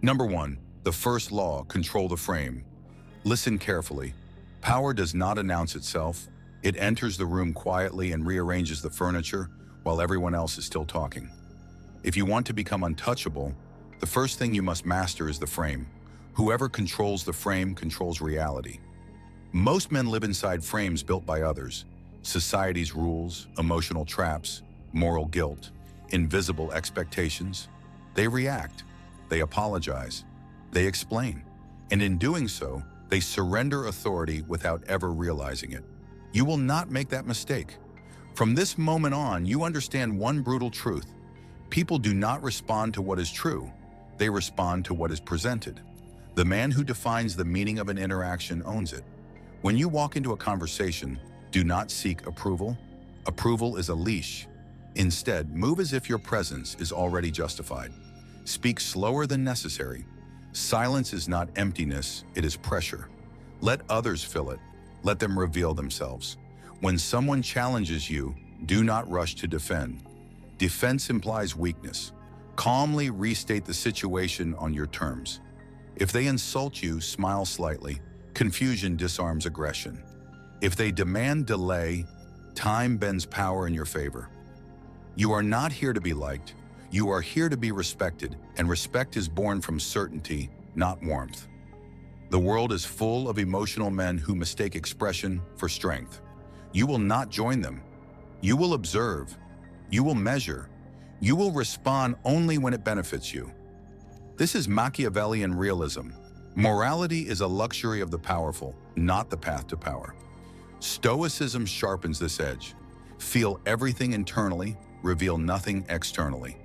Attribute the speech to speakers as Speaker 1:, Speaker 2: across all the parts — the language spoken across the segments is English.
Speaker 1: Number 1. The first law, control the frame. Listen carefully. Power does not announce itself. It enters the room quietly and rearranges the furniture while everyone else is still talking. If you want to become untouchable, the first thing you must master is the frame. Whoever controls the frame controls reality. Most men live inside frames built by others. Society's rules, emotional traps, moral guilt, invisible expectations. They react. They apologize. They explain. And in doing so, they surrender authority without ever realizing it. You will not make that mistake. From this moment on, you understand one brutal truth. People do not respond to what is true. They respond to what is presented. The man who defines the meaning of an interaction owns it. When you walk into a conversation, do not seek approval. Approval is a leash. Instead, move as if your presence is already justified. Speak slower than necessary. Silence is not emptiness, it is pressure. Let others fill it. Let them reveal themselves. When someone challenges you, do not rush to defend. Defense implies weakness. Calmly restate the situation on your terms. If they insult you, smile slightly. Confusion disarms aggression. If they demand delay, time bends power in your favor. You are not here to be liked. You are here to be respected, and respect is born from certainty, not warmth. The world is full of emotional men who mistake expression for strength. You will not join them. You will observe. You will measure. You will respond only when it benefits you. This is Machiavellian realism. Morality is a luxury of the powerful, not the path to power. Stoicism sharpens this edge. Feel everything internally, reveal nothing externally.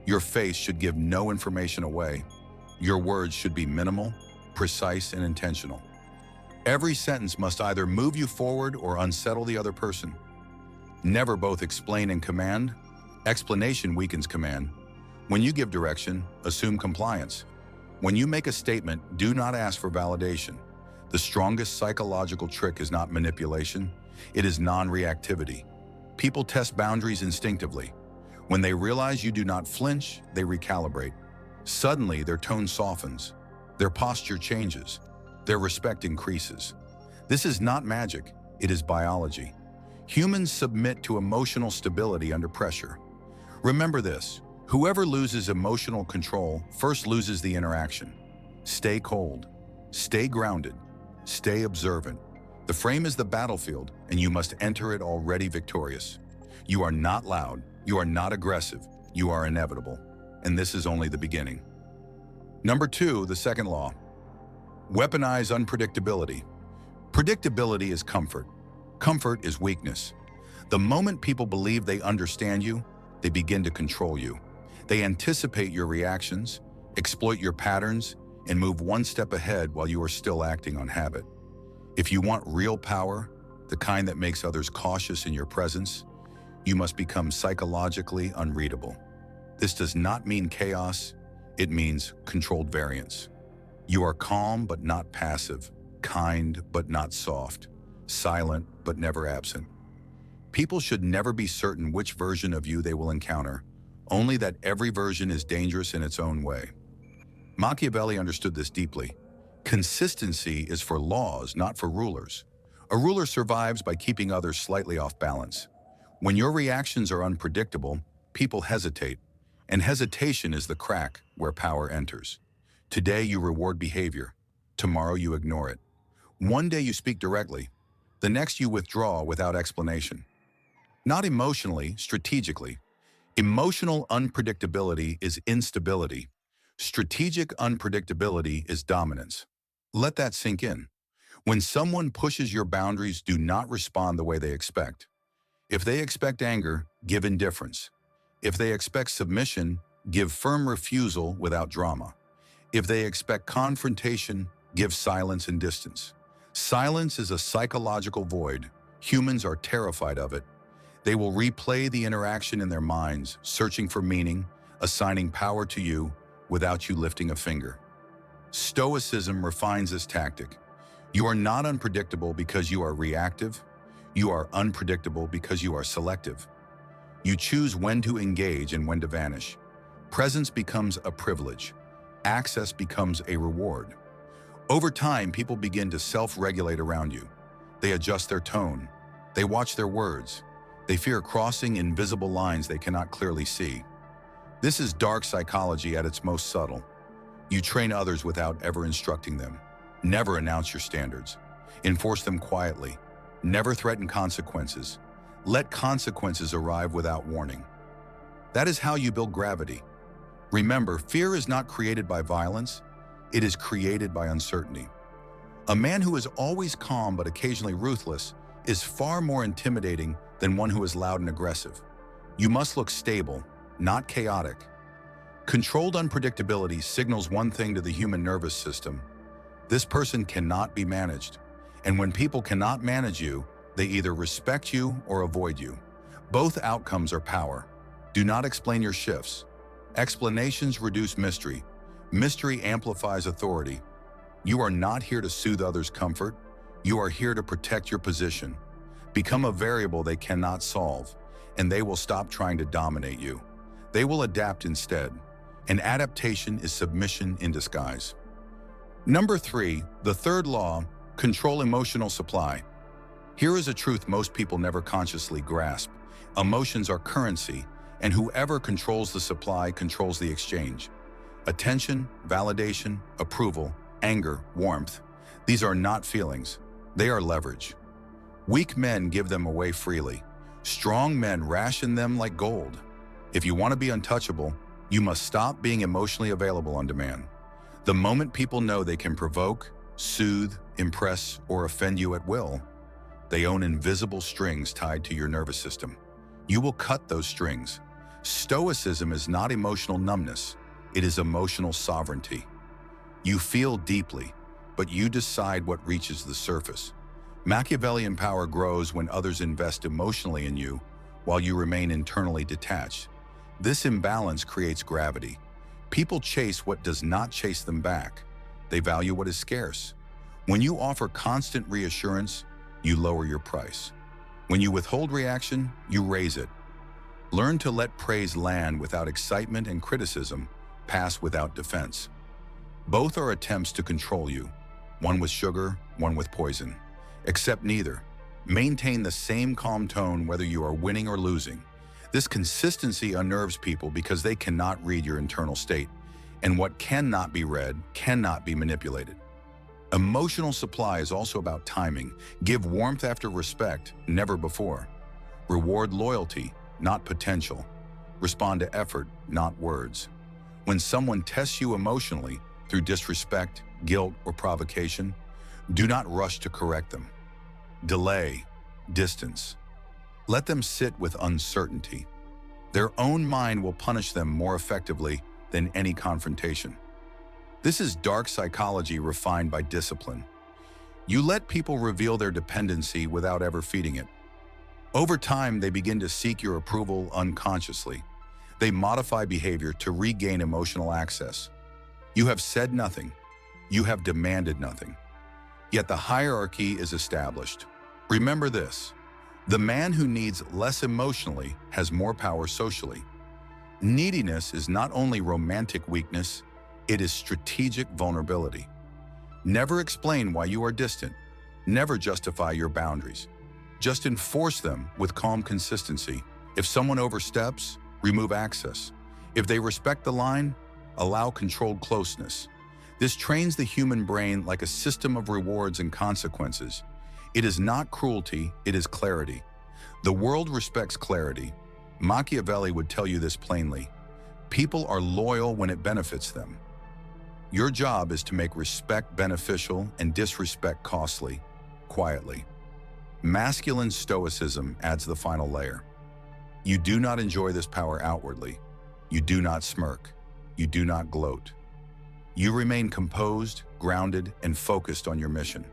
Speaker 1: Your face should give no information away. Your words should be minimal, precise, and intentional. Every sentence must either move you forward or unsettle the other person. Never both explain and command. Explanation weakens command. When you give direction, assume compliance. When you make a statement, do not ask for validation. The strongest psychological trick is not manipulation, it is non-reactivity. People test boundaries instinctively. When they realize you do not flinch, they recalibrate. Suddenly, their tone softens. Their posture changes. Their respect increases. This is not magic, it is biology. Humans submit to emotional stability under pressure. Remember this, whoever loses emotional control first loses the interaction. Stay cold. Stay grounded. Stay observant. The frame is the battlefield, and you must enter it already victorious. You are not loud. You are not aggressive. You are inevitable. And this is only the beginning. Number 2, the second law. Weaponize unpredictability. Predictability is comfort. Comfort is weakness. The moment people believe they understand you, they begin to control you. They anticipate your reactions, exploit your patterns, and move one step ahead while you are still acting on habit. If you want real power, the kind that makes others cautious in your presence, you must become psychologically unreadable. This does not mean chaos, it means controlled variance. You are calm but not passive, kind but not soft, silent but never absent. People should never be certain which version of you they will encounter, only that every version is dangerous in its own way. Machiavelli understood this deeply. Consistency is for laws, not for rulers. A ruler survives by keeping others slightly off balance. When your reactions are unpredictable, people hesitate, and hesitation is the crack where power enters. Today you reward behavior, tomorrow you ignore it. One day you speak directly, the next you withdraw without explanation. Not emotionally, strategically. Emotional unpredictability is instability. Strategic unpredictability is dominance. Let that sink in. When someone pushes your boundaries, do not respond the way they expect. If they expect anger, give indifference. If they expect submission, give firm refusal without drama. If they expect confrontation, give silence and distance. Silence is a psychological void. Humans are terrified of it. They will replay the interaction in their minds, searching for meaning, assigning power to you without you lifting a finger. Stoicism refines this tactic. You are not unpredictable because you are reactive. You are unpredictable because you are selective. You choose when to engage and when to vanish. Presence becomes a privilege. access becomes a reward. Over time, people begin to self-regulate around you. They adjust their tone. They watch their words. They fear crossing invisible lines they cannot clearly see. This is dark psychology at its most subtle. You train others without ever instructing them. Never announce your standards. Enforce them quietly. Never threaten consequences. Let consequences arrive without warning. That is how you build gravity. Remember, fear is not created by violence. It is created by uncertainty. A man who is always calm but occasionally ruthless is far more intimidating than one who is loud and aggressive. You must look stable, not chaotic. Controlled unpredictability signals one thing to the human nervous system. This person cannot be managed. And when people cannot manage you, they either respect you or avoid you. Both outcomes are power. Do not explain your shifts. Explanations reduce mystery. Mystery amplifies authority. You are not here to soothe others' comfort. You are here to protect your position. Become a variable they cannot solve, and they will stop trying to dominate you. They will adapt instead. And adaptation is submission in disguise. Number 3, the third law, control emotional supply. Here is a truth most people never consciously grasp. Emotions are currency, and whoever controls the supply controls the exchange. Attention, validation, approval, anger, warmth. These are not feelings. They are leverage. Weak men give them away freely. Strong men ration them like gold. If you want to be untouchable, you must stop being emotionally available on demand. The moment people know they can provoke, soothe, impress, or offend you at will, they own invisible strings tied to your nervous system. You will cut those strings. Stoicism is not emotional numbness. It is emotional sovereignty. You feel deeply, but you decide what reaches the surface. Machiavellian power grows when others invest emotionally in you while you remain internally detached. This imbalance creates gravity. People chase what does not chase them back. They value what is scarce. When you offer constant reassurance, you lower your price. When you withhold reaction, you raise it. Learn to let praise land without excitement and criticism pass without defense. Both are attempts to control you, one with sugar, one with poison. Accept neither. Maintain the same calm tone whether you are winning or losing. This consistency unnerves people because they cannot read your internal state, and what cannot be read cannot be manipulated. Emotional supply is also about timing. Give warmth after respect, never before. Reward loyalty, not potential. Respond to effort, not words. When someone tests you emotionally through disrespect, guilt, or provocation, do not rush to correct them. Delay, distance. Let them sit with uncertainty. Their own mind will punish them more effectively than any confrontation. This is dark psychology refined by discipline. You let people reveal their dependency without ever feeding it. Over time, they begin to seek your approval unconsciously. They modify behavior to regain emotional access. You have said nothing. You have demanded nothing. Yet the hierarchy is established. Remember this: the man who needs less emotionally has more power socially. Neediness is not only romantic weakness, it is strategic vulnerability. Never explain why you are distant. Never justify your boundaries. Just enforce them with calm consistency. If someone oversteps, remove access. If they respect the line, allow controlled closeness. This trains the human brain like a system of rewards and consequences. It is not cruelty, it is clarity. The world respects clarity. Machiavelli would tell you this plainly. People are loyal when it benefits them. Your job is to make respect beneficial and disrespect costly, quietly. Masculine stoicism adds the final layer. You do not enjoy this power outwardly. You do not smirk. You do not gloat. You remain composed, grounded, and focused on your mission.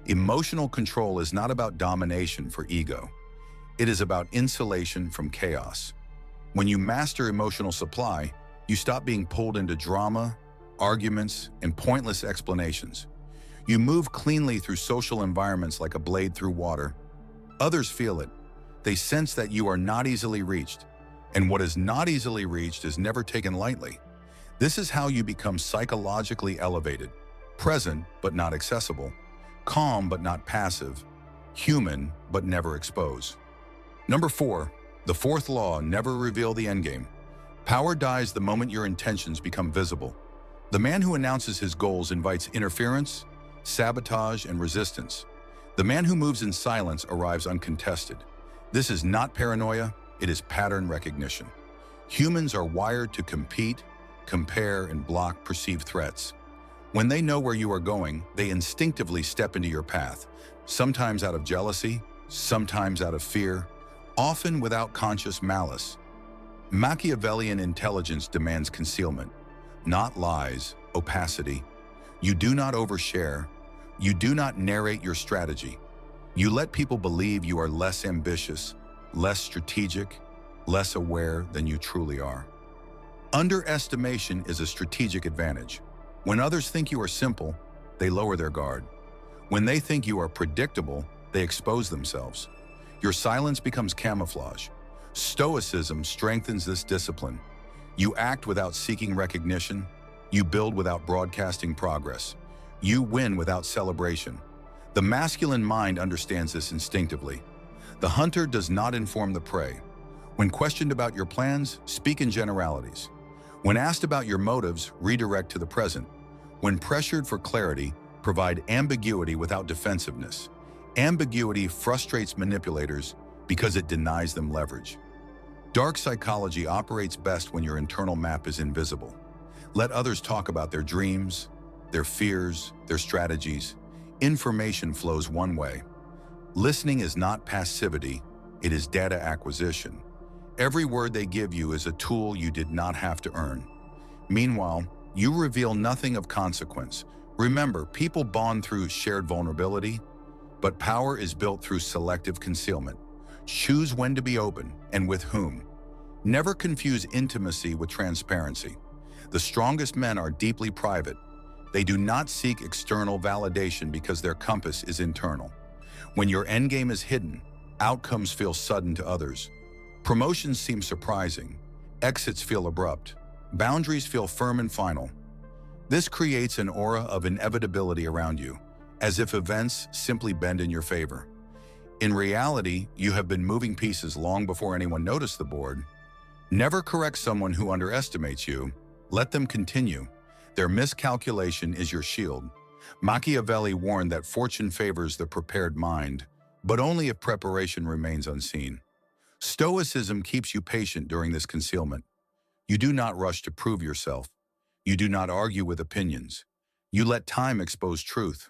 Speaker 1: Emotional control is not about domination for ego. It is about insulation from chaos. When you master emotional supply, you stop being pulled into drama, arguments, and pointless explanations. You move cleanly through social environments like a blade through water. Others feel it. They sense that you are not easily reached, and what is not easily reached is never taken lightly. This is how you become psychologically elevated, present but not accessible, calm but not passive, human but never expose. Number 4, the fourth law, never reveal the endgame. Power dies the moment your intentions become visible. The man who announces his goals invites interference, sabotage, and resistance. The man who moves in silence arrives uncontested. This is not paranoia, it is pattern recognition. Humans are wired to compete, compare, and block perceived threats. When they know where you are going, they instinctively step into your path, sometimes out of jealousy, sometimes out of fear, often without conscious malice. Machiavellian intelligence demands concealment, not lies, opacity. You do not overshare. You do not narrate your strategy. You let people believe you are less ambitious, less strategic, less aware than you truly are. Underestimation is a strategic advantage. When others think you are simple, they lower their guard. When they think you are predictable, they expose themselves. Your silence becomes camouflage. Stoicism strengthens this discipline. You act without seeking recognition. You build without broadcasting progress. You win without celebration. The masculine mind understands this instinctively. The hunter does not inform the prey. When questioned about your plans, speak in generalities. When asked about your motives, redirect to the present. When pressured for clarity, provide ambiguity without defensiveness. Ambiguity frustrates manipulators because it denies them leverage. Dark psychology operates best when your internal map is invisible. Let others talk about their dreams, their fears, their strategies. Information flows one way. Listening is not passivity, it is data acquisition. Every word they give you is a tool you did not have to earn. Meanwhile, you reveal nothing of consequence. Remember, people bond through shared vulnerability, but power is built through selective concealment. Choose when to be open and with whom. Never confuse intimacy with transparency. The strongest men are deeply private. They do not seek external validation because their compass is internal. When your endgame is hidden, outcomes feel sudden to others. Promotions seem surprising. Exits feel abrupt. Boundaries feel firm and final. This creates an aura of inevitability around you, as if events simply bend in your favor. In reality, you have been moving pieces long before anyone noticed the board. Never correct someone who underestimates you. Let them continue. Their miscalculation is your shield. Machiavelli warned that fortune favors the prepared mind, but only if preparation remains unseen. Stoicism keeps you patient during this concealment. You do not rush to prove yourself. You do not argue with opinions. You let time expose truth.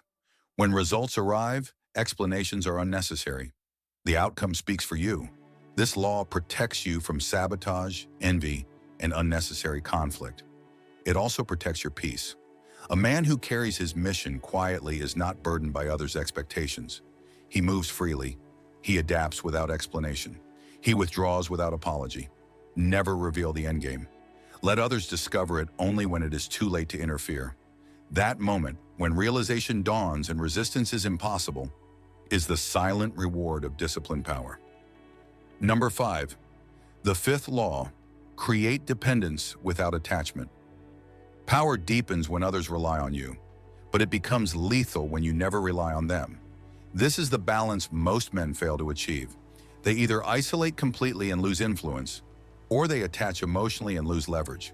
Speaker 1: When results arrive, explanations are unnecessary. The outcome speaks for you. This law protects you from sabotage, envy, and unnecessary conflict. It also protects your peace. A man who carries his mission quietly is not burdened by others' expectations. He moves freely. He adapts without explanation. He withdraws without apology. Never reveal the endgame. Let others discover it only when it is too late to interfere. That moment, when realization dawns and resistance is impossible, is the silent reward of disciplined power. Number 5, the fifth law, create dependence without attachment. Power deepens when others rely on you, but it becomes lethal when you never rely on them. This is the balance most men fail to achieve. They either isolate completely and lose influence, or they attach emotionally and lose leverage.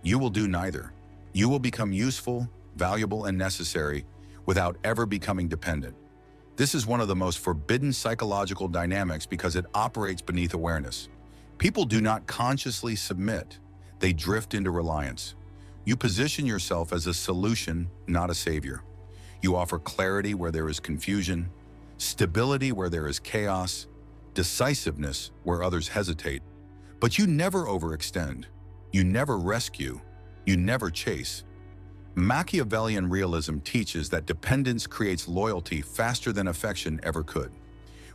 Speaker 1: You will do neither. You will become useful, valuable, and necessary without ever becoming dependent. This is one of the most forbidden psychological dynamics because it operates beneath awareness. People do not consciously submit. They drift into reliance. You position yourself as a solution, not a savior. You offer clarity where there is confusion, stability where there is chaos, decisiveness where others hesitate. But you never overextend. You never rescue. You never chase. Machiavellian realism teaches that dependence creates loyalty faster than affection ever could.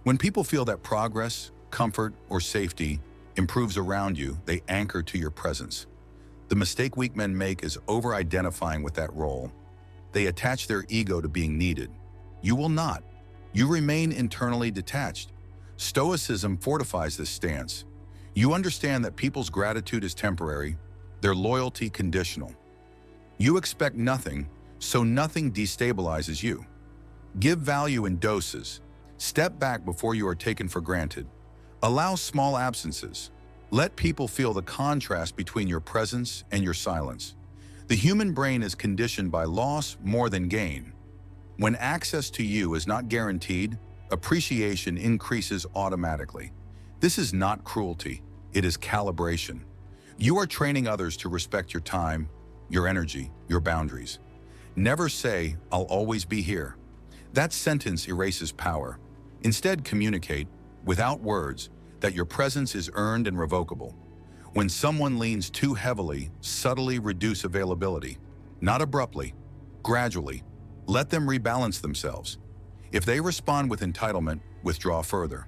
Speaker 1: When people feel that progress, comfort, or safety improves around you, they anchor to your presence. The mistake weak men make is over-identifying with that role. They attach their ego to being needed. You will not. You remain internally detached. Stoicism fortifies this stance. You understand that people's gratitude is temporary, their loyalty conditional. You expect nothing, so nothing destabilizes you. Give value in doses. Step back before you are taken for granted. Allow small absences. Let people feel the contrast between your presence and your silence. The human brain is conditioned by loss more than gain. When access to you is not guaranteed, appreciation increases automatically. This is not cruelty, it is calibration. You are training others to respect your time, your energy, your boundaries. Never say, "I'll always be here." That sentence erases power. Instead, communicate, without words, that your presence is earned and revocable. When someone leans too heavily, subtly reduce availability. Not abruptly, gradually. Let them rebalance themselves. If they respond with entitlement, withdraw further.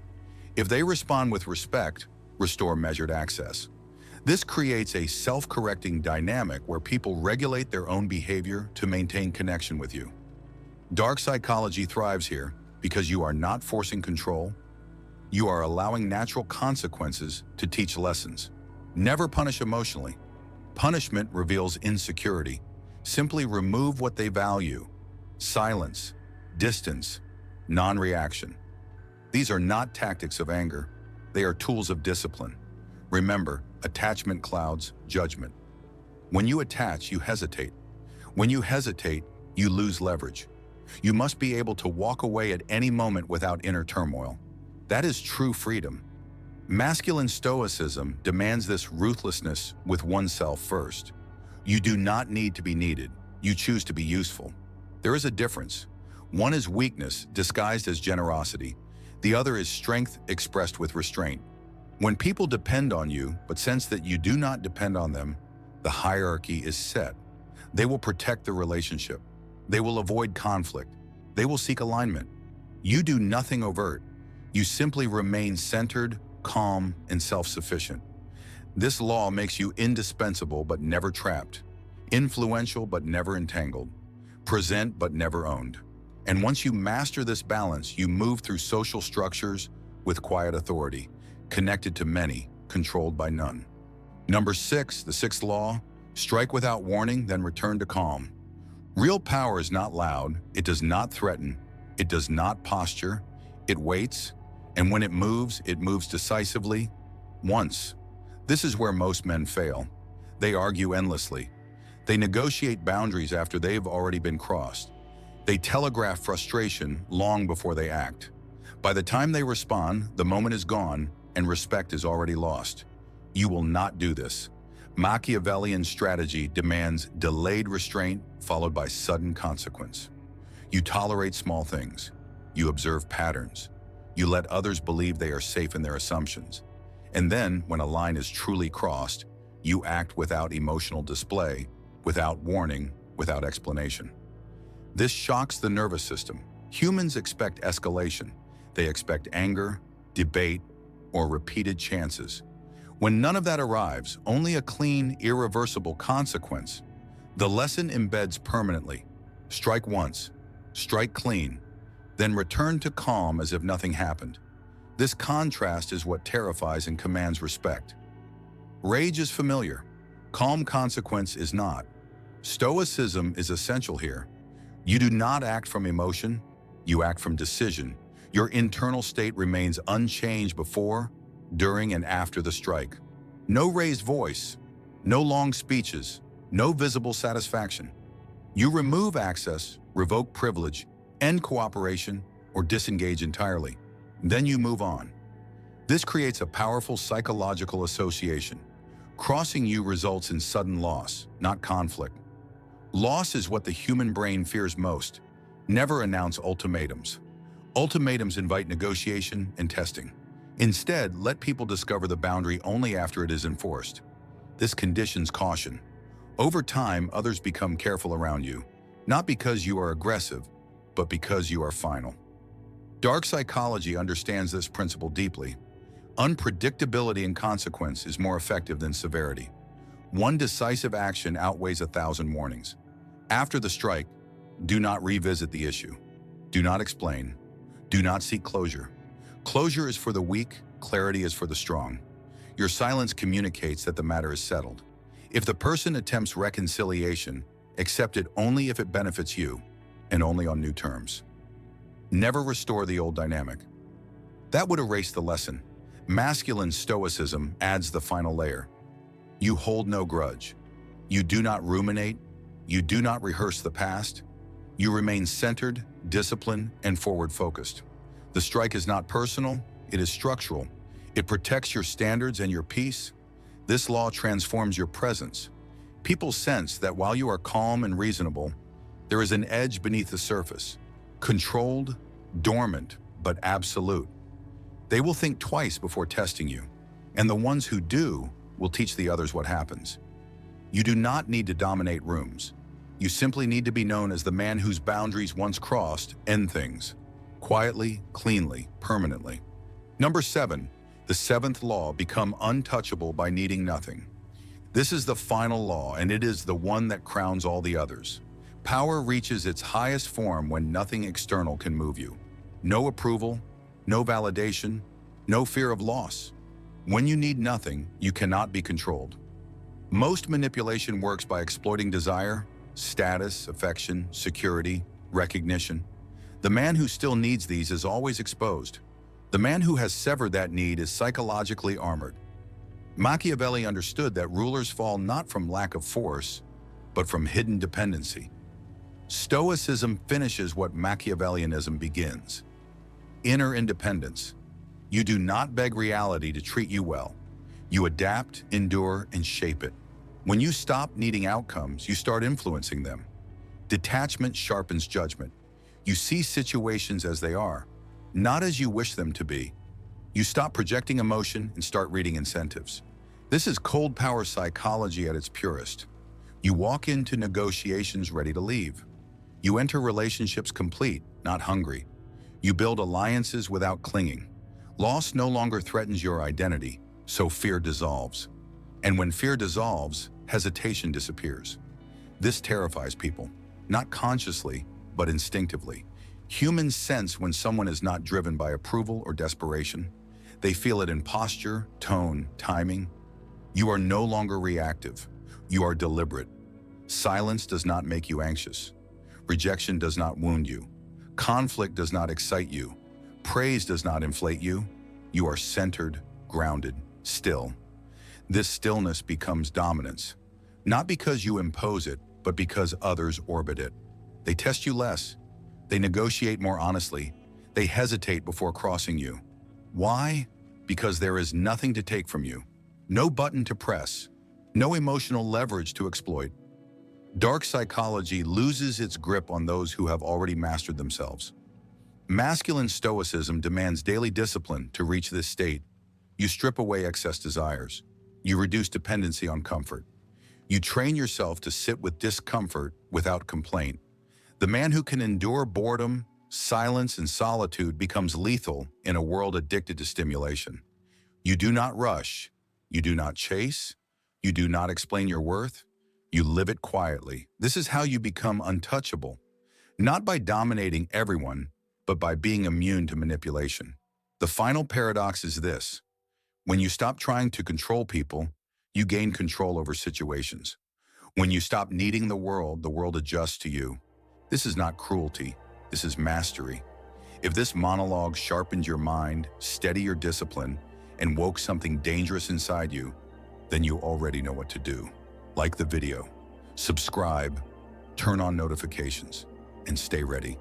Speaker 1: If they respond with respect, restore measured access. This creates a self-correcting dynamic where people regulate their own behavior to maintain connection with you. Dark psychology thrives here because you are not forcing control. You are allowing natural consequences to teach lessons. Never punish emotionally. Punishment reveals insecurity. Simply remove what they value. Silence, distance, non-reaction. These are not tactics of anger. They are tools of discipline. Remember, attachment clouds judgment. When you attach, you hesitate. When you hesitate, you lose leverage. You must be able to walk away at any moment without inner turmoil. That is true freedom. Masculine stoicism demands this ruthlessness with oneself first. You do not need to be needed. You choose to be useful. There is a difference. One is weakness disguised as generosity. The other is strength expressed with restraint. When people depend on you but sense that you do not depend on them, the hierarchy is set. They will protect the relationship. They will avoid conflict. They will seek alignment. You do nothing overt. You simply remain centered, calm, and self-sufficient. This law makes you indispensable but never trapped, influential but never entangled, present but never owned. And once you master this balance, you move through social structures with quiet authority, connected to many, controlled by none. Number 6, the sixth law, strike without warning, then return to calm. Real power is not loud, it does not threaten, it does not posture, it waits, and when it moves decisively, once. This is where most men fail. They argue endlessly. They negotiate boundaries after they've already been crossed. They telegraph frustration long before they act. By the time they respond, the moment is gone and respect is already lost. You will not do this. Machiavellian strategy demands delayed restraint followed by sudden consequence. You tolerate small things. You observe patterns. You let others believe they are safe in their assumptions. And then, when a line is truly crossed, you act without emotional display, without warning, without explanation. This shocks the nervous system. Humans expect escalation. They expect anger, debate, or repeated chances. When none of that arrives, only a clean, irreversible consequence. The lesson embeds permanently. Strike once, strike clean, then return to calm as if nothing happened. This contrast is what terrifies and commands respect. Rage is familiar. Calm consequence is not. Stoicism is essential here. You do not act from emotion, you act from decision. Your internal state remains unchanged before, during, and after the strike. No raised voice, no long speeches, no visible satisfaction. You remove access, revoke privilege, end cooperation, or disengage entirely. Then you move on. This creates a powerful psychological association. Crossing you results in sudden loss, not conflict. Loss is what the human brain fears most. Never announce ultimatums. Ultimatums invite negotiation and testing. Instead, let people discover the boundary only after it is enforced. This conditions caution. Over time, others become careful around you, not because you are aggressive, but because you are final. Dark psychology understands this principle deeply. Unpredictability and consequence is more effective than severity. One decisive action outweighs 1,000 warnings. After the strike, do not revisit the issue. Do not explain. Do not seek closure. Closure is for the weak, clarity is for the strong. Your silence communicates that the matter is settled. If the person attempts reconciliation, accept it only if it benefits you, and only on new terms. Never restore the old dynamic. That would erase the lesson. Masculine stoicism adds the final layer. You hold no grudge. You do not ruminate. You do not rehearse the past. You remain centered, disciplined, and forward-focused. The strike is not personal, it is structural. It protects your standards and your peace. This law transforms your presence. People sense that while you are calm and reasonable, there is an edge beneath the surface, controlled, dormant, but absolute. They will think twice before testing you, and the ones who do will teach the others what happens. You do not need to dominate rooms. You simply need to be known as the man whose boundaries once crossed end things, quietly, cleanly, permanently. Number 7, the 7th law, become untouchable by needing nothing. This is the final law, and it is the one that crowns all the others. Power reaches its highest form when nothing external can move you. No approval, no validation, no fear of loss. When you need nothing, you cannot be controlled. Most manipulation works by exploiting desire, status, affection, security, recognition. The man who still needs these is always exposed. The man who has severed that need is psychologically armored. Machiavelli understood that rulers fall not from lack of force, but from hidden dependency. Stoicism finishes what Machiavellianism begins. Inner independence. You do not beg reality to treat you well. You adapt, endure, and shape it. When you stop needing outcomes, you start influencing them. Detachment sharpens judgment. You see situations as they are, not as you wish them to be. You stop projecting emotion and start reading incentives. This is cold power psychology at its purest. You walk into negotiations ready to leave. You enter relationships complete, not hungry. You build alliances without clinging. Loss no longer threatens your identity, so fear dissolves. And when fear dissolves, hesitation disappears. This terrifies people, not consciously, but instinctively. Humans sense when someone is not driven by approval or desperation. They feel it in posture, tone, timing. You are no longer reactive. You are deliberate. Silence does not make you anxious. Rejection does not wound you. Conflict does not excite you. Praise does not inflate you. You are centered, grounded, still. This stillness becomes dominance, not because you impose it, but because others orbit it. They test you less. They negotiate more honestly. They hesitate before crossing you. Why? Because there is nothing to take from you. No button to press. No emotional leverage to exploit. Dark psychology loses its grip on those who have already mastered themselves. Masculine stoicism demands daily discipline to reach this state. You strip away excess desires. You reduce dependency on comfort. You train yourself to sit with discomfort without complaint. The man who can endure boredom, silence, and solitude becomes lethal in a world addicted to stimulation. You do not rush. You do not chase. You do not explain your worth. You live it quietly. This is how you become untouchable, not by dominating everyone, but by being immune to manipulation. The final paradox is this. When you stop trying to control people, you gain control over situations. When you stop needing the world adjusts to you. This is not cruelty. This is mastery. If this monologue sharpened your mind, steadied your discipline, and woke something dangerous inside you, then you already know what to do. Like the video, subscribe, turn on notifications, and stay ready.